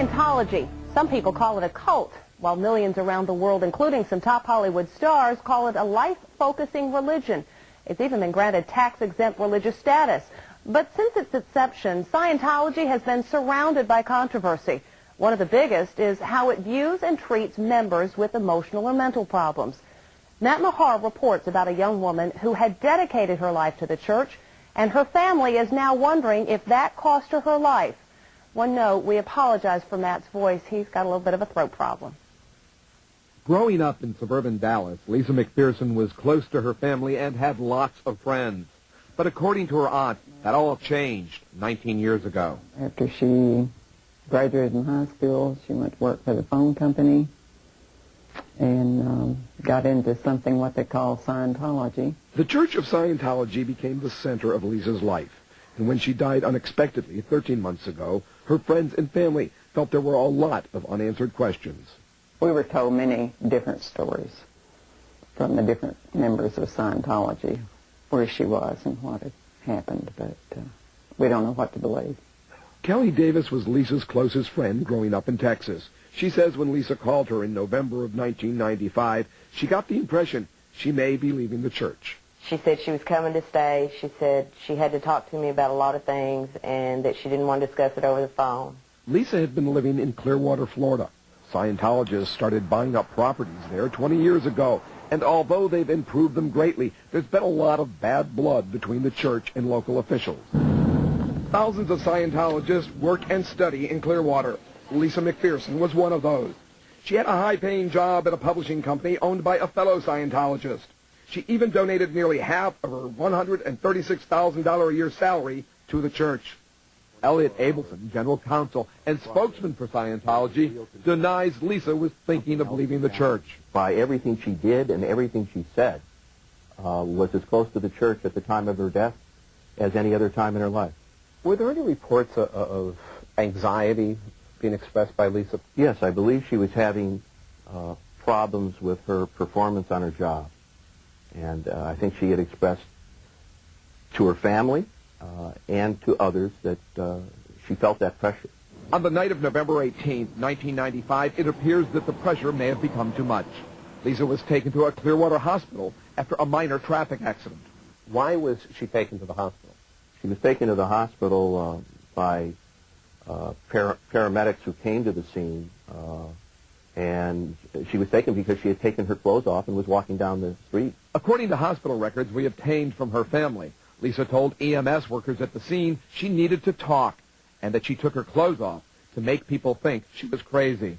Scientology. Some people call it a cult, while millions around the world, including some top Hollywood stars, call it a life-focusing religion. It's even been granted tax-exempt religious status. But since its inception, Scientology has been surrounded by controversy. One of the biggest is how it views and treats members with emotional or mental problems. Matt Mahar reports about a young woman who had dedicated her life to the church, and her family is now wondering if that cost her her life. One note, we apologize for Matt's voice. He's got a little bit of a throat problem. Growing up in suburban Dallas, Lisa McPherson was close to her family and had lots of friends. But according to her aunt, that all changed 19 years ago. After she graduated from high school, she went to work for the phone company and got into something what they call Scientology. The Church of Scientology became the center of Lisa's life. And when she died unexpectedly 13 months ago, her friends and family felt there were a lot of unanswered questions. We were told many different stories from the different members of Scientology, where she was and what had happened, but we don't know what to believe. Kelly Davis was Lisa's closest friend growing up in Texas. She says when Lisa called her in November of 1995, she got the impression she may be leaving the church. She said she was coming to stay. She said she had to talk to me about a lot of things and that she didn't want to discuss it over the phone. Lisa had been living in Clearwater, Florida. Scientologists started buying up properties there 20 years ago, and although they've improved them greatly, there's been a lot of bad blood between the church and local officials. Thousands of Scientologists work and study in Clearwater. Lisa McPherson was one of those. She had a high-paying job at a publishing company owned by a fellow Scientologist. She even donated nearly half of her $136,000 a year salary to the church. Elliot Abelson, general counsel and spokesman for Scientology, denies Lisa was thinking of leaving the church. By everything she did and everything she said, was as close to the church at the time of her death as any other time in her life. Were there any reports of anxiety being expressed by Lisa? Yes, I believe she was having problems with her performance on her job. And I think she had expressed to her family and to others that she felt that pressure. On the night of November 18, 1995, it appears that the pressure may have become too much. Lisa was taken to a Clearwater hospital after a minor traffic accident. Why was she taken to the hospital? She was taken to the hospital by paramedics who came to the scene, and she was taken because she had taken her clothes off and was walking down the street. According to hospital records we obtained from her family, Lisa told EMS workers at the scene she needed to talk and that she took her clothes off to make people think she was crazy.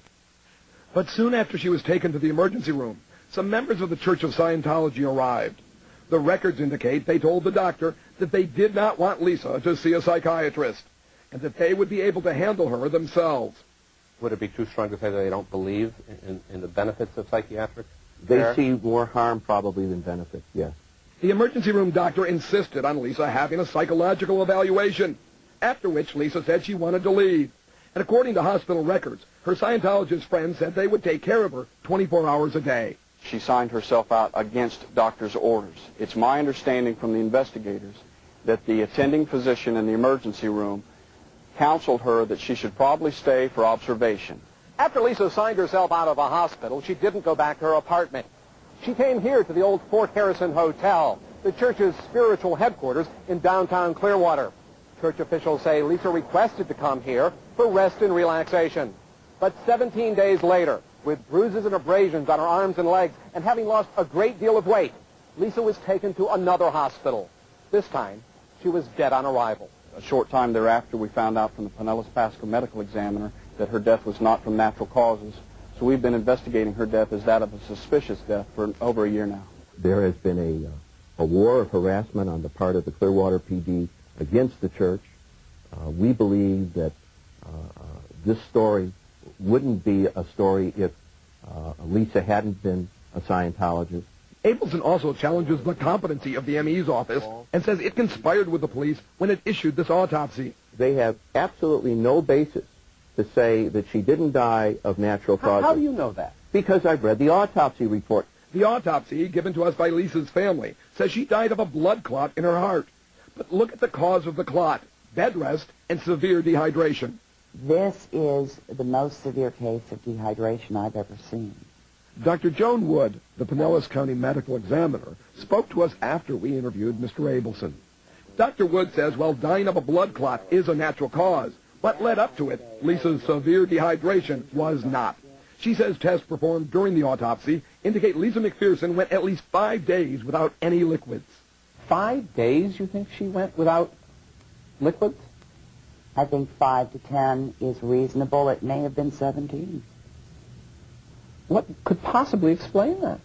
But soon after she was taken to the emergency room, some members of the Church of Scientology arrived. The records indicate they told the doctor that they did not want Lisa to see a psychiatrist and that they would be able to handle her themselves. Would it be too strong to say that they don't believe in the benefits of psychiatric They care? see more harm probably than benefit, yes. The emergency room doctor insisted on Lisa having a psychological evaluation, after which Lisa said she wanted to leave. And according to hospital records, her Scientologist friends said they would take care of her 24 hours a day. She signed herself out against doctor's orders. It's my understanding from the investigators that the attending physician in the emergency room counseled her that she should probably stay for observation. After Lisa signed herself out of a hospital, she didn't go back to her apartment. She came here to the old Fort Harrison Hotel, the church's spiritual headquarters in downtown Clearwater. Church officials say Lisa requested to come here for rest and relaxation. But 17 days later, with bruises and abrasions on her arms and legs and having lost a great deal of weight, Lisa was taken to another hospital. This time, she was dead on arrival. A short time thereafter, we found out from the Pinellas Pasco medical examiner that her death was not from natural causes. So we've been investigating her death as that of a suspicious death for over a year now. There has been a war of harassment on the part of the Clearwater PD against the church. We believe that this story wouldn't be a story if Lisa hadn't been a Scientologist. Abelson also challenges the competency of the ME's office and says it conspired with the police when it issued this autopsy. They have absolutely no basis to say that she didn't die of natural causes. How do you know that? Because I've read the autopsy report. The autopsy, given to us by Lisa's family, says she died of a blood clot in her heart. But look at the cause of the clot: bed rest and severe dehydration. This is the most severe case of dehydration I've ever seen. Dr. Joan Wood, the Pinellas County medical examiner, spoke to us after we interviewed Mr. Abelson. Dr. Wood says while dying of a blood clot is a natural cause, what led up to it, Lisa's severe dehydration, was not. She says tests performed during the autopsy indicate Lisa McPherson went at least 5 days without any liquids. 5 days, you think she went without liquids? I think 5 to 10 is reasonable. It may have been 17. What could possibly explain that?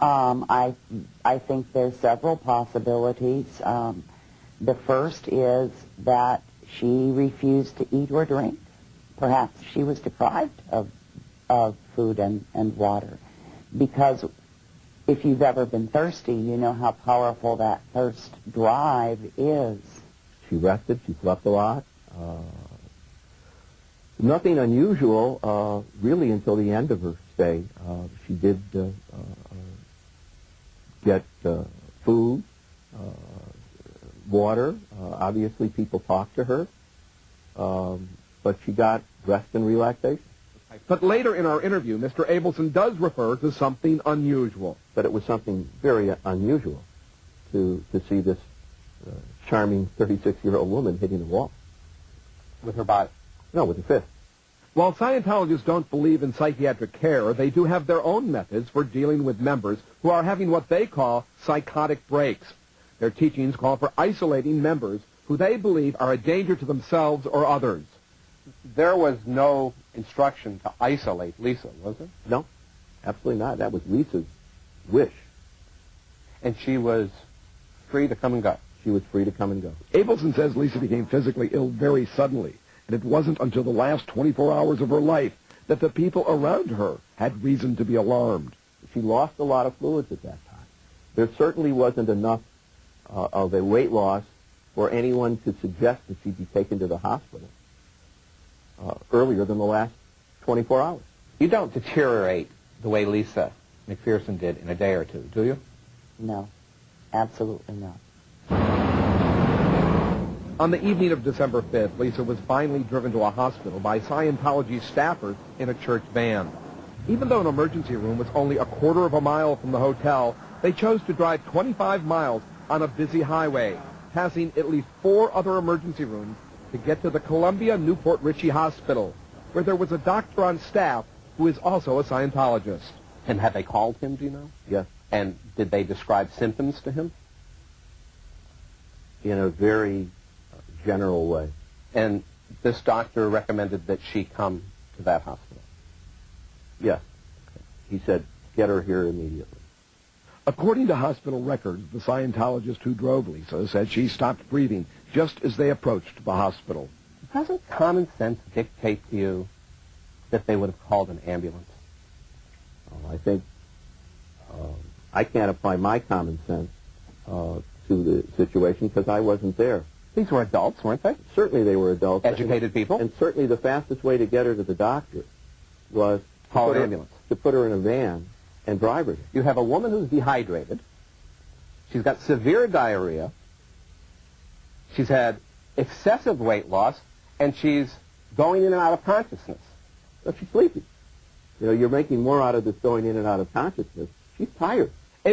I think there's several possibilities. The first is that she refused to eat or drink. Perhaps she was deprived of food and water. Because if you've ever been thirsty, you know how powerful that thirst drive is. She rested. She slept a lot. Nothing unusual, really, until the end of her stay. She did get food, water. Obviously, people talked to her. But she got rest and relaxation. But later in our interview, Mr. Abelson does refer to something unusual. But it was something very unusual to see this charming 36-year-old woman hitting the wall. With her body? No, with her fist. While Scientologists don't believe in psychiatric care, they do have their own methods for dealing with members who are having what they call psychotic breaks. Their teachings call for isolating members who they believe are a danger to themselves or others. There was no instruction to isolate Lisa, was there? No, absolutely not. That was Lisa's wish. And she was free to come and go? She was free to come and go. Abelson says Lisa became physically ill very suddenly, and it wasn't until the last 24 hours of her life that the people around her had reason to be alarmed. She lost a lot of fluids at that time. There certainly wasn't enough of a weight loss for anyone to suggest that she be taken to the hospital earlier than the last 24 hours. You don't deteriorate the way Lisa McPherson did in a day or two, do you? No, absolutely not. On the evening of December 5th, Lisa was finally driven to a hospital by Scientology staffers in a church van. Even though an emergency room was only a quarter of a mile from the hotel, they chose to drive 25 miles on a busy highway, passing at least 4 other emergency rooms to get to the Columbia Newport Richey Hospital, where there was a doctor on staff who is also a Scientologist. And had they called him, do you know? Yes. And did they describe symptoms to him? In a very general way. And this doctor recommended that she come to that hospital? Yes. He said, get her here immediately. According to hospital records, the Scientologist who drove Lisa said she stopped breathing just as they approached the hospital. Doesn't common sense dictate to you that they would have called an ambulance? I think I can't apply my common sense to the situation because I wasn't there. These were adults, weren't they? Certainly they were adults. Educated people? And certainly the fastest way to get her to the doctor was call an ambulance. To put her in a van and drive her. You have a woman who's dehydrated. She's got severe diarrhea. She's had excessive weight loss, and she's going in and out of consciousness. But she's sleepy. You know, you're making more out of this going in and out of consciousness. She's tired.